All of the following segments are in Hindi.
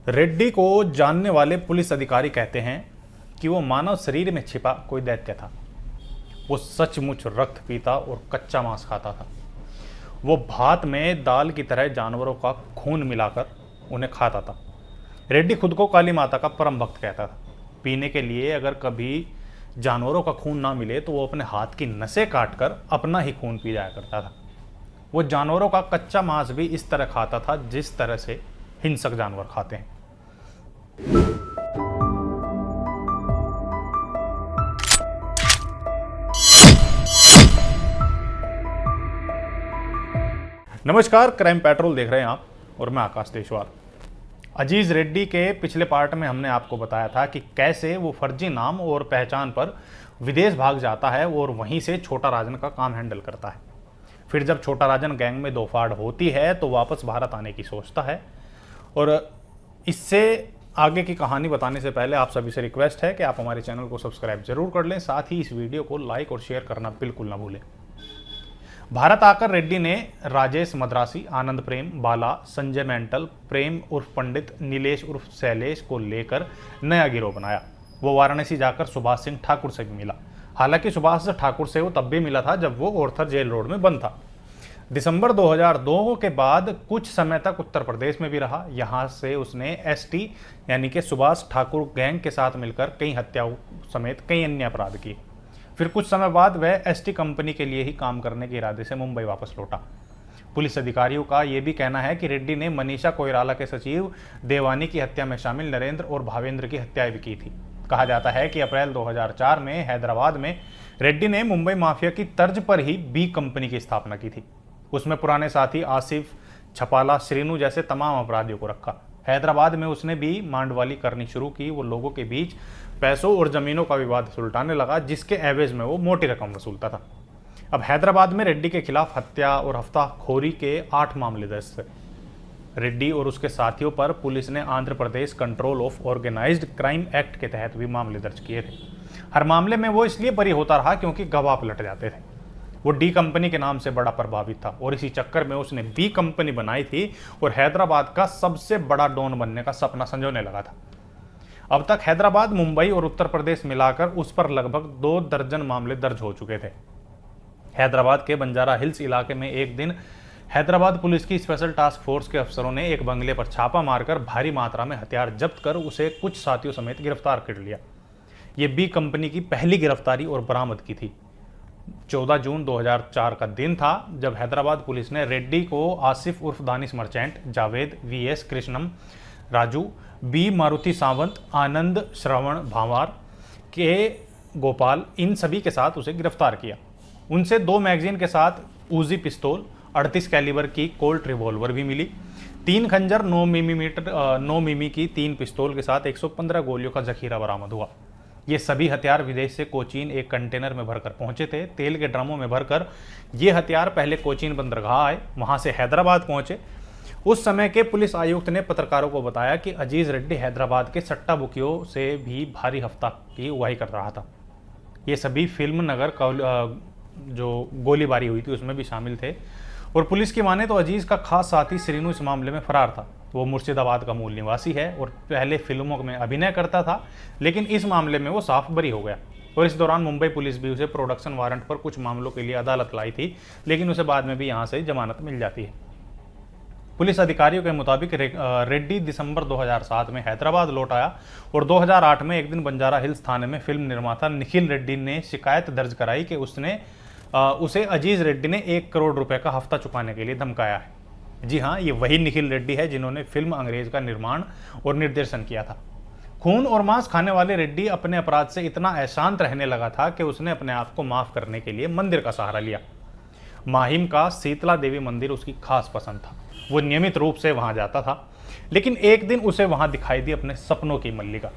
रेड्डी को जानने वाले पुलिस अधिकारी कहते हैं कि वो मानव शरीर में छिपा कोई दैत्य था। वो सचमुच रक्त पीता और कच्चा मांस खाता था। वो भात में दाल की तरह जानवरों का खून मिलाकर उन्हें खाता था। रेड्डी खुद को काली माता का परम भक्त कहता था। पीने के लिए अगर कभी जानवरों का खून ना मिले तो वो अपने हाथ की नसें काटकर अपना ही खून पी जाया करता था। वो जानवरों का कच्चा मांस भी इस तरह खाता था जिस तरह से हिंसक जानवर खाते हैं। नमस्कार, क्राइम पेट्रोल देख रहे हैं आप और मैं आकाश देशवाल। अजीज रेड्डी के पिछले पार्ट में हमने आपको बताया था कि कैसे वो फर्जी नाम और पहचान पर विदेश भाग जाता है और वहीं से छोटा राजन का काम हैंडल करता है। फिर जब छोटा राजन गैंग में दो फाड़ होती है तो वापस भारत आने की सोचता है। और इससे आगे की कहानी बताने से पहले आप सभी से रिक्वेस्ट है कि आप हमारे चैनल को सब्सक्राइब जरूर कर लें, साथ ही इस वीडियो को लाइक और शेयर करना बिल्कुल ना भूलें। भारत आकर रेड्डी ने राजेश मद्रासी, आनंद प्रेम, बाला, संजय मेंटल, प्रेम उर्फ पंडित, नीलेश उर्फ शैलेश को लेकर नया गिरोह बनाया। वो वाराणसी जाकर सुभाष सिंह ठाकुर से भी मिला। हालांकि सुभाष ठाकुर से वो तब भी मिला था जब वो ओरथर जेल रोड में बंद था। दिसंबर 2002 के बाद कुछ समय तक उत्तर प्रदेश में भी रहा। यहाँ से उसने एसटी यानी कि सुभाष ठाकुर गैंग के साथ मिलकर कई हत्याओं समेत कई अन्य अपराध किए। फिर कुछ समय बाद वह एसटी कंपनी के लिए ही काम करने के इरादे से मुंबई वापस लौटा। पुलिस अधिकारियों का यह भी कहना है कि रेड्डी ने मनीषा कोइराला के सचिव देवानी की हत्या में शामिल नरेंद्र और भावेंद्र की हत्या भी की थी। कहा जाता है कि अप्रैल 2004 में हैदराबाद में रेड्डी ने मुंबई माफिया की तर्ज पर ही बी कंपनी की स्थापना की थी। उसमें पुराने साथी आसिफ, छपाला, श्रीनू जैसे तमाम अपराधियों को रखा। हैदराबाद में उसने भी मांडवाली करनी शुरू की। वो लोगों के बीच पैसों और जमीनों का विवाद सुलटाने लगा, जिसके एवज में वो मोटी रकम वसूलता था। अब हैदराबाद में रेड्डी के खिलाफ हत्या और हफ्ताखोरी के 8 मामले दर्ज थे। रेड्डी और उसके साथियों पर पुलिस ने Andhra Pradesh control of organised crime act के तहत भी मामले दर्ज किए थे। हर मामले में वो इसलिए बरी होता रहा क्योंकि गवाह पलट जाते थे। वो डी कंपनी के नाम से बड़ा प्रभावित था और इसी चक्कर में उसने बी कंपनी बनाई थी और हैदराबाद का सबसे बड़ा डॉन बनने का सपना संजोने लगा था। अब तक हैदराबाद, मुंबई और उत्तर प्रदेश मिलाकर उस पर लगभग 2 दर्जन मामले दर्ज हो चुके थे। हैदराबाद के बंजारा हिल्स इलाके में एक दिन हैदराबाद पुलिस की स्पेशल टास्क फोर्स के अफसरों ने एक बंगले पर छापा मारकर भारी मात्रा में हथियार जब्त कर उसे कुछ साथियों समेत गिरफ्तार कर लिया। ये बी कंपनी की पहली गिरफ्तारी और बरामदगी थी। 14 जून 2004 का दिन था जब हैदराबाद पुलिस ने रेड्डी को आसिफ उर्फ दानिश मर्चेंट, जावेद, वीएस कृष्णम, राजू, बी मारुति सावंत, आनंद श्रवण भांवार, के गोपाल, इन सभी के साथ उसे गिरफ्तार किया। उनसे 2 मैगजीन के साथ उजी पिस्तौल, 38 कैलिबर की कोल्ट रिवॉल्वर भी मिली। 3 खंजर, 9 मिमी की 3 पिस्तौल के साथ 115 गोलियों का जखीरा बरामद हुआ। ये सभी हथियार विदेश से कोचीन एक कंटेनर में भरकर पहुंचे थे। तेल के ड्रमों में भरकर ये हथियार पहले कोचीन बंदरगाह आए, वहां से हैदराबाद पहुंचे। उस समय के पुलिस आयुक्त ने पत्रकारों को बताया कि अजीज रेड्डी हैदराबाद के सट्टा बुकियों से भी भारी हफ्ता की उगाही कर रहा था। ये सभी फिल्म नगर जो गोलीबारी हुई थी उसमें भी शामिल थे। और पुलिस की माने तो अजीज का खास साथी श्रीनू इस मामले में फरार था। वो मुर्शिदाबाद का मूल निवासी है और पहले फिल्मों में अभिनय करता था, लेकिन इस मामले में वो साफ बरी हो गया। और इस दौरान मुंबई पुलिस भी उसे प्रोडक्शन वारंट पर कुछ मामलों के लिए अदालत लाई थी, लेकिन उसे बाद में भी यहाँ से जमानत मिल जाती है। पुलिस अधिकारियों के मुताबिक रेड्डी दिसंबर 2007 में हैदराबाद लौट आया और 2008 में एक दिन बंजारा हिल्स थाने में फिल्म निर्माता निखिल रेड्डी ने शिकायत दर्ज कराई कि उसे अजीज रेड्डी ने 1 करोड़ रुपए का हफ्ता चुकाने के लिए धमकाया है। जी हाँ, ये वही निखिल रेड्डी है जिन्होंने फिल्म अंग्रेज का निर्माण और निर्देशन किया था। खून और मांस खाने वाले रेड्डी अपने अपराध से इतना अशांत रहने लगा था कि उसने अपने आप को माफ करने के लिए मंदिर का सहारा लिया। माहिम का शीतला देवी मंदिर उसकी खास पसंद था। वो नियमित रूप से वहां जाता था, लेकिन एक दिन उसे वहां दिखाई दी अपने सपनों की मल्लिका।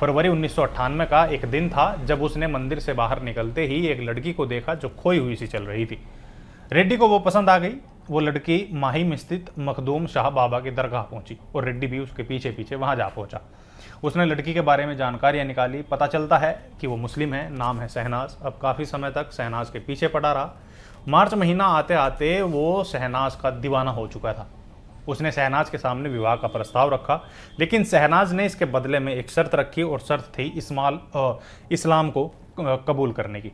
फरवरी 1998 का एक दिन था जब उसने मंदिर से बाहर निकलते ही एक लड़की को देखा जो खोई हुई सी चल रही थी। रेड्डी को वो पसंद आ गई। वो लड़की माहिम स्थित मखदूम शाह बाबा की दरगाह पहुंची और रेड्डी भी उसके पीछे पीछे वहां जा पहुंचा। उसने लड़की के बारे में जानकारियां निकाली। पता चलता है कि वो मुस्लिम है, नाम है शहनाज। अब काफ़ी समय तक शहनाज के पीछे पड़ा रहा। मार्च महीना आते आते वो शहनाज का दीवाना हो चुका था। उसने शहनाज के सामने विवाह का प्रस्ताव रखा, लेकिन शहनाज ने इसके बदले में एक शर्त रखी और शर्त थी इस्लाम को कबूल करने की।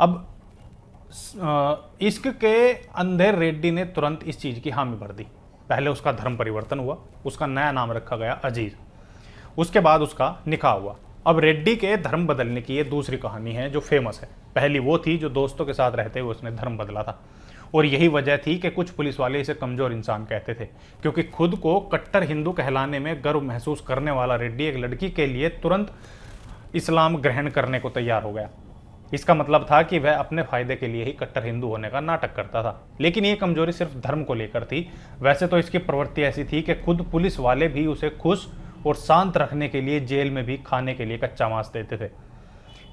अब इश्क के अंधे रेड्डी ने तुरंत इस चीज़ की हामी भर दी। पहले उसका धर्म परिवर्तन हुआ, उसका नया नाम रखा गया अजीज। उसके बाद उसका निकाह हुआ। अब रेड्डी के धर्म बदलने की ये दूसरी कहानी है जो फेमस है। पहली वो थी जो दोस्तों के साथ रहते हुए उसने धर्म बदला था, और यही वजह थी कि कुछ पुलिस वाले इसे कमज़ोर इंसान कहते थे, क्योंकि खुद को कट्टर हिंदू कहलाने में गर्व महसूस करने वाला रेड्डी एक लड़की के लिए तुरंत इस्लाम ग्रहण करने को तैयार हो गया। इसका मतलब था कि वह अपने फायदे के लिए ही कट्टर हिंदू होने का नाटक करता था, लेकिन ये कमजोरी सिर्फ धर्म को लेकर थी। वैसे तो इसकी प्रवृत्ति ऐसी थी कि खुद पुलिस वाले भी उसे खुश और शांत रखने के लिए जेल में भी खाने के लिए कच्चा मांस देते थे।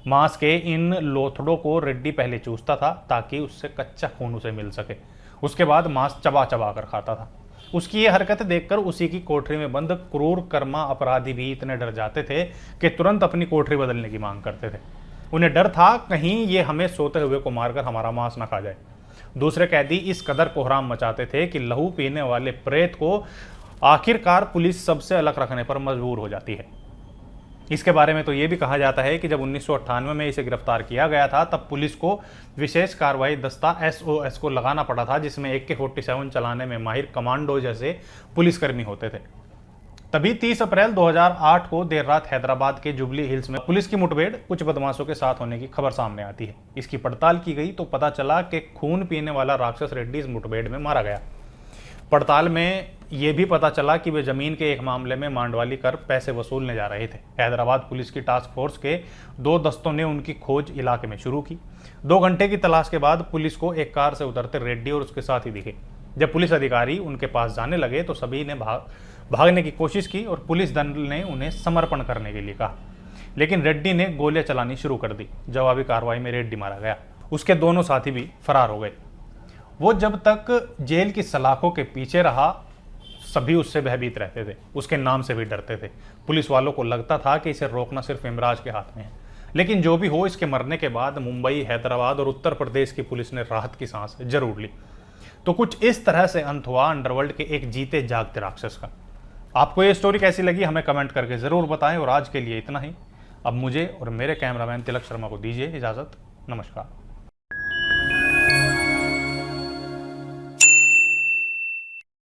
मांस के इन लोथड़ों को रेड्डी पहले चूसता था ताकि उससे कच्चा खून उसे मिल सके। उसके बाद मांस चबा चबा कर खाता था। उसकी ये हरकतें देखकर उसी की कोठरी में बंद क्रूर कर्मा अपराधी भी इतने डर जाते थे कि तुरंत अपनी कोठरी बदलने की मांग करते थे। उन्हें डर था कहीं ये हमें सोते हुए को मारकर हमारा मांस न खा जाए। दूसरे कैदी इस कदर कोहराम मचाते थे कि लहू पीने वाले प्रेत को आखिरकार पुलिस सबसे अलग रखने पर मजबूर हो जाती है। इसके बारे में तो ये भी कहा जाता है कि जब 1998 में इसे गिरफ्तार किया गया था तब पुलिस को विशेष कार्रवाई दस्ता SOS को लगाना पड़ा था, जिसमें AK-47 चलाने में माहिर कमांडो जैसे पुलिसकर्मी होते थे। तभी 30 अप्रैल 2008 को देर रात हैदराबाद के जुबली हिल्स में पुलिस की मुठभेड़ कुछ बदमाशों के साथ होने की खबर सामने आती है। इसकी पड़ताल की गई तो पता चला कि खून पीने वाला राक्षस रेड्डी इस मुठभेड़ में मारा गया। पड़ताल में यह भी पता चला कि वे जमीन के एक मामले में मांडवाली कर पैसे वसूलने जा रहे थे। हैदराबाद पुलिस की टास्क फोर्स के 2 दस्तों ने उनकी खोज इलाके में शुरू की। 2 घंटे की तलाश के बाद पुलिस को एक कार से उतरते रेड्डी और उसके साथी दिखे। जब पुलिस अधिकारी उनके पास जाने लगे तो सभी ने भागने की कोशिश की और पुलिस दल ने उन्हें समर्पण करने के लिए कहा, लेकिन रेड्डी ने गोलियां चलानी शुरू कर दी। जवाबी कार्रवाई में रेड्डी मारा गया। उसके दोनों साथी भी फरार हो गए। वो जब तक जेल की सलाखों के पीछे रहा सभी उससे भयभीत रहते थे, उसके नाम से भी डरते थे। पुलिस वालों को लगता था कि इसे रोकना सिर्फ इमराज के हाथ में है। लेकिन जो भी हो, इसके मरने के बाद मुंबई, हैदराबाद और उत्तर प्रदेश की पुलिस ने राहत की सांस जरूर ली। तो कुछ इस तरह से अंत हुआ अंडरवर्ल्ड के एक जीते जागते राक्षस का। आपको ये स्टोरी कैसी लगी हमें कमेंट करके ज़रूर बताएं। और आज के लिए इतना ही। अब मुझे और मेरे कैमरामैन तिलक शर्मा को दीजिए इजाज़त। नमस्कार।